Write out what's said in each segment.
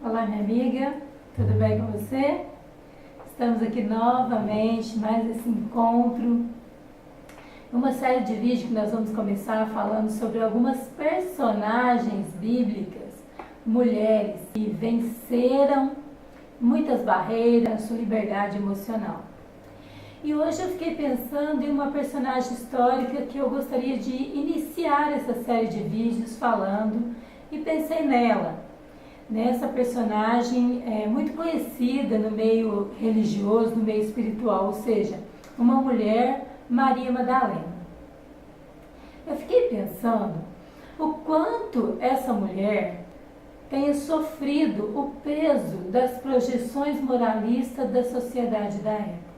Olá, minha amiga, tudo bem com você? Estamos aqui novamente, mais esse encontro. Uma série de vídeos que nós vamos começar falando sobre algumas personagens bíblicas, mulheres que venceram muitas barreiras na sua liberdade emocional. E hoje eu fiquei pensando em uma personagem histórica que eu gostaria de iniciar essa série de vídeos falando e pensei nessa personagem muito conhecida no meio religioso, no meio espiritual, ou seja, uma mulher, Maria Madalena. Eu fiquei pensando o quanto essa mulher tenha sofrido o peso das projeções moralistas da sociedade da época.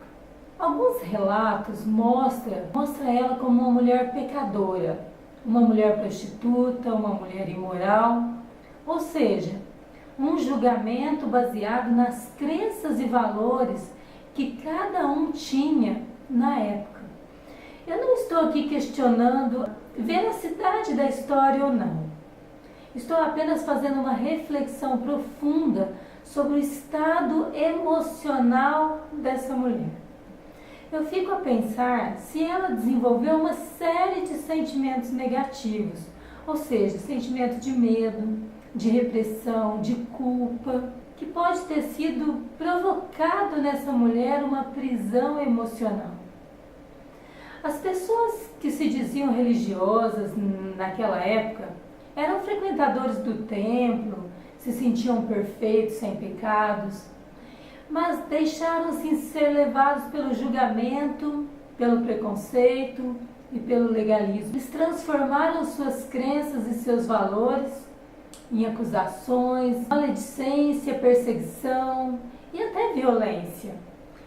Alguns relatos mostram ela como uma mulher pecadora, uma mulher prostituta, uma mulher imoral, ou seja, um julgamento baseado nas crenças e valores que cada um tinha na época. Eu não estou aqui questionando a veracidade da história ou não. Estou apenas fazendo uma reflexão profunda sobre o estado emocional dessa mulher. Eu fico a pensar se ela desenvolveu uma série de sentimentos negativos, ou seja, sentimento de medo, de repressão, de culpa, que pode ter sido provocado nessa mulher uma prisão emocional. As pessoas que se diziam religiosas naquela época eram frequentadores do templo, se sentiam perfeitos, sem pecados, mas deixaram-se ser levados pelo julgamento, pelo preconceito e pelo legalismo. Eles transformaram suas crenças e seus valores em acusações, maledicência, perseguição e até violência.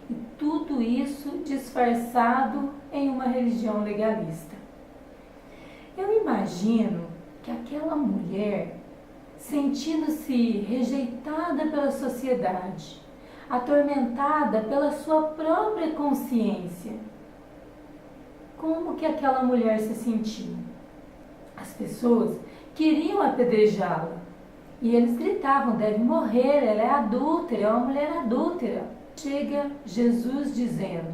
E tudo isso disfarçado em uma religião legalista. Eu imagino que aquela mulher, sentindo-se rejeitada pela sociedade, atormentada pela sua própria consciência, como que aquela mulher se sentiu? As pessoas queriam apedrejá-la e eles gritavam: deve morrer, ela é adúltera, é uma mulher adúltera. Chega Jesus dizendo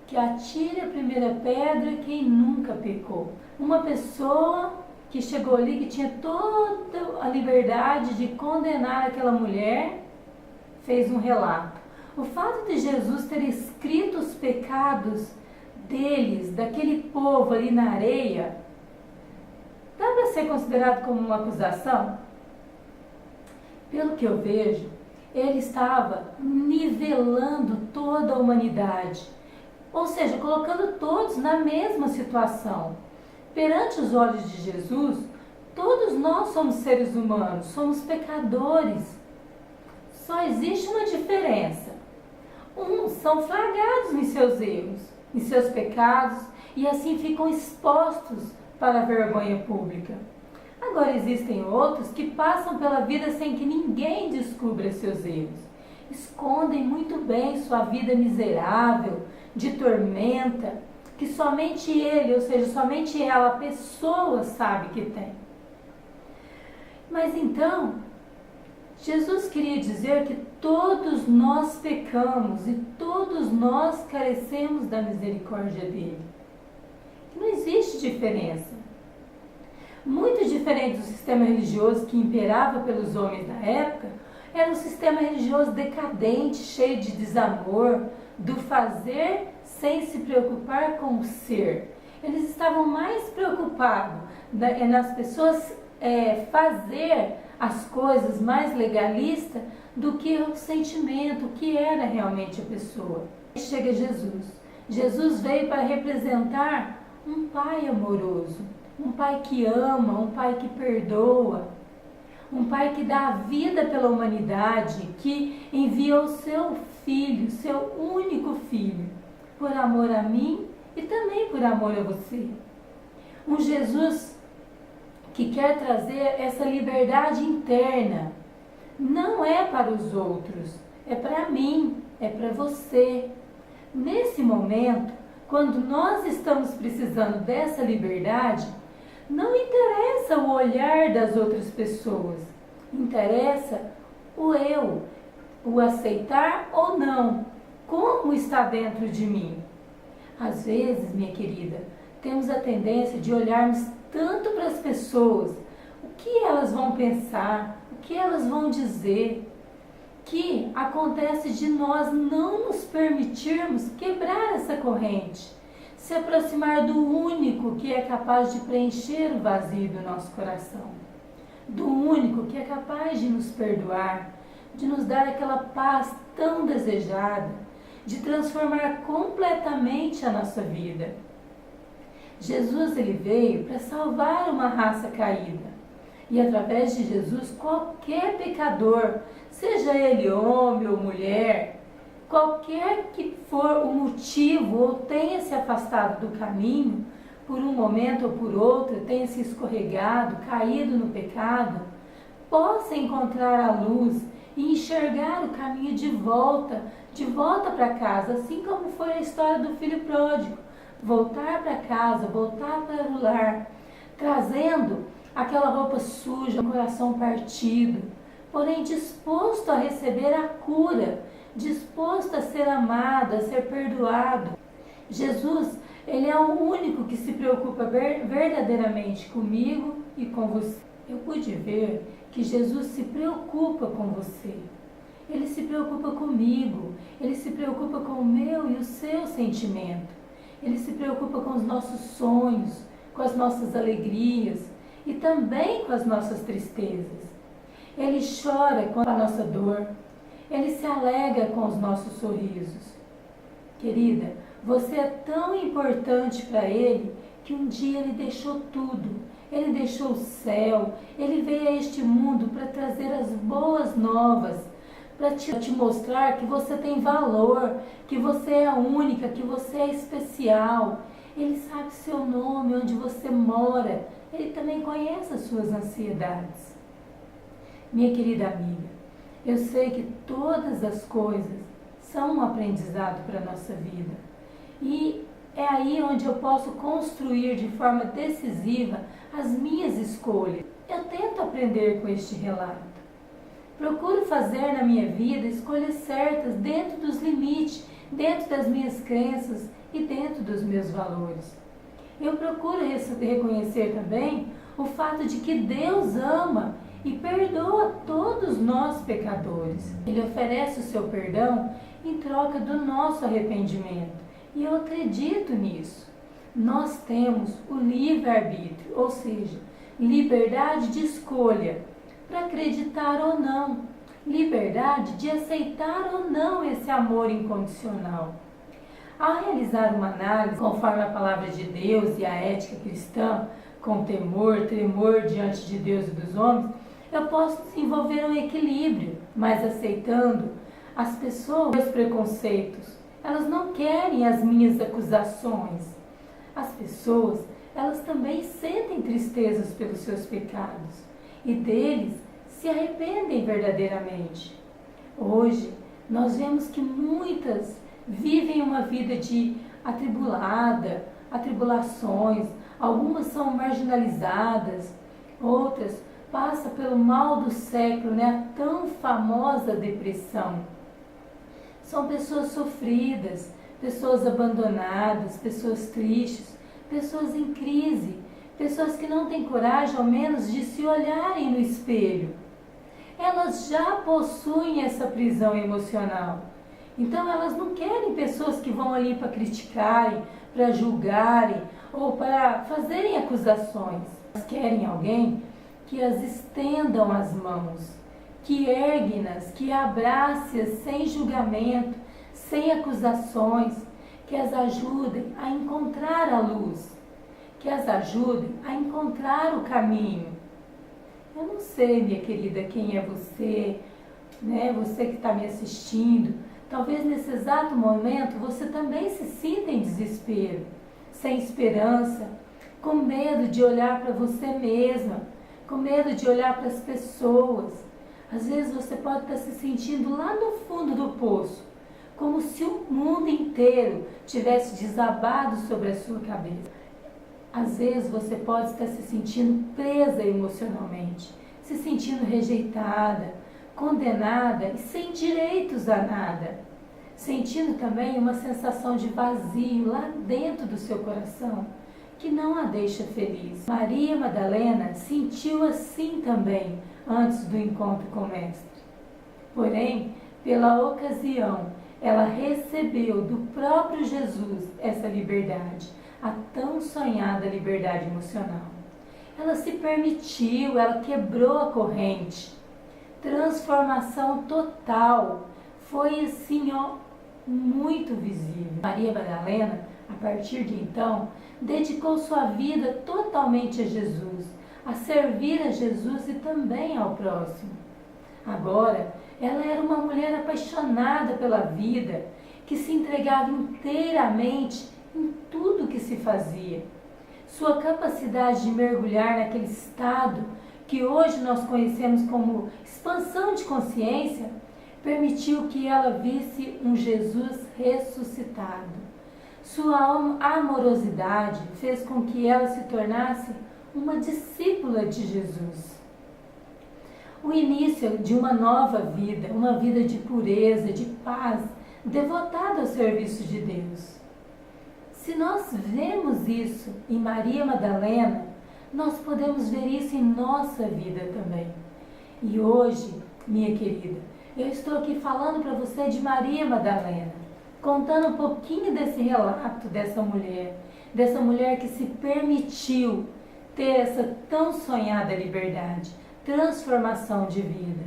que atire a primeira pedra quem nunca pecou. Uma pessoa que chegou ali, que tinha toda a liberdade de condenar aquela mulher, fez um relato. O fato de Jesus ter escrito os pecados deles, daquele povo ali na areia, dá para ser considerado como uma acusação? Pelo que eu vejo, ele estava nivelando toda a humanidade, ou seja, colocando todos na mesma situação. Perante os olhos de Jesus, todos nós somos seres humanos, somos pecadores. Só existe uma diferença. Uns são flagrados em seus erros, em seus pecados, e assim ficam expostos para a vergonha pública. Agora existem outros que passam pela vida sem que ninguém descubra seus erros. Escondem muito bem sua vida miserável, de tormenta, que somente ele, ou seja, somente ela, a pessoa, sabe que tem. Mas então, Jesus queria dizer que todos nós pecamos e todos nós carecemos da misericórdia dele. Não existe diferença. Muito diferente do sistema religioso que imperava pelos homens da época, era um sistema religioso decadente, cheio de desamor, do fazer sem se preocupar com o ser. Eles estavam mais preocupados nas pessoas fazer as coisas mais legalistas do que o sentimento, o que era realmente a pessoa. Chega Jesus. Jesus veio para representar um pai amoroso, um pai que ama, um pai que perdoa, um pai que dá a vida pela humanidade, que enviou seu filho, seu único filho, por amor a mim e também por amor a você. Um Jesus que quer trazer essa liberdade interna. Não é para os outros, é para mim, é para você. Nesse momento, quando nós estamos precisando dessa liberdade, não interessa o olhar das outras pessoas, interessa o eu, o aceitar ou não, como está dentro de mim. Às vezes, minha querida, temos a tendência de olharmos tanto para as pessoas, o que elas vão pensar, o que elas vão dizer, que acontece de nós não nos permitirmos quebrar essa corrente, se aproximar do único que é capaz de preencher o vazio do nosso coração, do único que é capaz de nos perdoar, de nos dar aquela paz tão desejada, de transformar completamente a nossa vida. Jesus, ele veio para salvar uma raça caída. E através de Jesus, qualquer pecador, seja ele homem ou mulher, qualquer que for o motivo ou tenha se afastado do caminho, por um momento ou por outro, tenha se escorregado, caído no pecado, possa encontrar a luz e enxergar o caminho de volta para casa, assim como foi a história do filho pródigo, voltar para casa, voltar para o lar, trazendo aquela roupa suja, um coração partido, porém disposto a receber a cura, disposto a ser amado, a ser perdoado. Jesus, ele é o único que se preocupa verdadeiramente comigo e com você. Eu pude ver que Jesus se preocupa com você. Ele se preocupa comigo, ele se preocupa com o meu e o seu sentimento. Ele se preocupa com os nossos sonhos, com as nossas alegrias e também com as nossas tristezas. Ele chora com a nossa dor, ele se alegra com os nossos sorrisos. Querida, você é tão importante para ele que um dia ele deixou tudo. Ele deixou o céu, ele veio a este mundo para trazer as boas novas, para te mostrar que você tem valor, que você é única, que você é especial. Ele sabe seu nome, onde você mora, ele também conhece as suas ansiedades. Minha querida amiga, eu sei que todas as coisas são um aprendizado para a nossa vida. E é aí onde eu posso construir de forma decisiva as minhas escolhas. Eu tento aprender com este relato. Procuro fazer na minha vida escolhas certas dentro dos limites, dentro das minhas crenças e dentro dos meus valores. Eu procuro reconhecer também o fato de que Deus ama e perdoa todos nós pecadores. Ele oferece o seu perdão em troca do nosso arrependimento. E eu acredito nisso. Nós temos o livre-arbítrio, ou seja, liberdade de escolha para acreditar ou não, liberdade de aceitar ou não esse amor incondicional. Ao realizar uma análise conforme a palavra de Deus e a ética cristã, com temor, tremor diante de Deus e dos homens, eu posso desenvolver um equilíbrio, mas aceitando as pessoas, os preconceitos. Elas não querem as minhas acusações. As pessoas, elas também sentem tristezas pelos seus pecados e deles se arrependem verdadeiramente. Hoje, nós vemos que muitas vivem uma vida de atribulações, algumas são marginalizadas, outras passam pelo mal do século, a tão famosa depressão. São pessoas sofridas, pessoas abandonadas, pessoas tristes, pessoas em crise, pessoas que não têm coragem, ao menos, de se olharem no espelho. Elas já possuem essa prisão emocional. Então, elas não querem pessoas que vão ali para criticarem, para julgarem ou para fazerem acusações. Elas querem alguém que as estendam as mãos, que ergue-nas, que abrace-as sem julgamento, sem acusações, que as ajudem a encontrar a luz, que as ajudem a encontrar o caminho. Eu não sei, minha querida, quem é você, você que está me assistindo. Talvez nesse exato momento você também se sinta em desespero, sem esperança, com medo de olhar para você mesma, com medo de olhar para as pessoas. Às vezes você pode estar se sentindo lá no fundo do poço, como se o mundo inteiro tivesse desabado sobre a sua cabeça. Às vezes você pode estar se sentindo presa emocionalmente, se sentindo rejeitada, condenada e sem direitos a nada, sentindo também uma sensação de vazio lá dentro do seu coração, que não a deixa feliz. Maria Madalena sentiu assim também antes do encontro com o Mestre. Porém, pela ocasião, ela recebeu do próprio Jesus essa liberdade, a tão sonhada liberdade emocional. Ela se permitiu, ela quebrou a corrente. Transformação total. Foi assim, muito visível. Maria Madalena, a partir de então, dedicou sua vida totalmente a Jesus, a servir a Jesus e também ao próximo. Agora, ela era uma mulher apaixonada pela vida, que se entregava inteiramente em tudo que se fazia. Sua capacidade de mergulhar naquele estado que hoje nós conhecemos como expansão de consciência, permitiu que ela visse um Jesus ressuscitado. Sua amorosidade fez com que ela se tornasse uma discípula de Jesus. O início de uma nova vida, uma vida de pureza, de paz, devotada ao serviço de Deus. Se nós vemos isso em Maria Madalena, nós podemos ver isso em nossa vida também. E hoje, minha querida, eu estou aqui falando para você de Maria Madalena, contando um pouquinho desse relato dessa mulher que se permitiu ter essa tão sonhada liberdade, transformação de vida.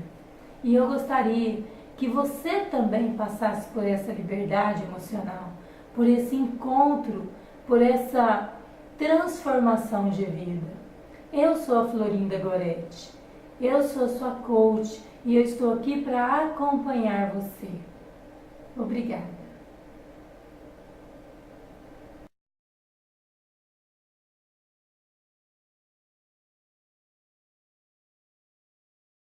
E eu gostaria que você também passasse por essa liberdade emocional, por esse encontro, por essa transformação de vida. Eu sou a Florinda Goretti, eu sou sua coach e eu estou aqui para acompanhar você. Obrigada.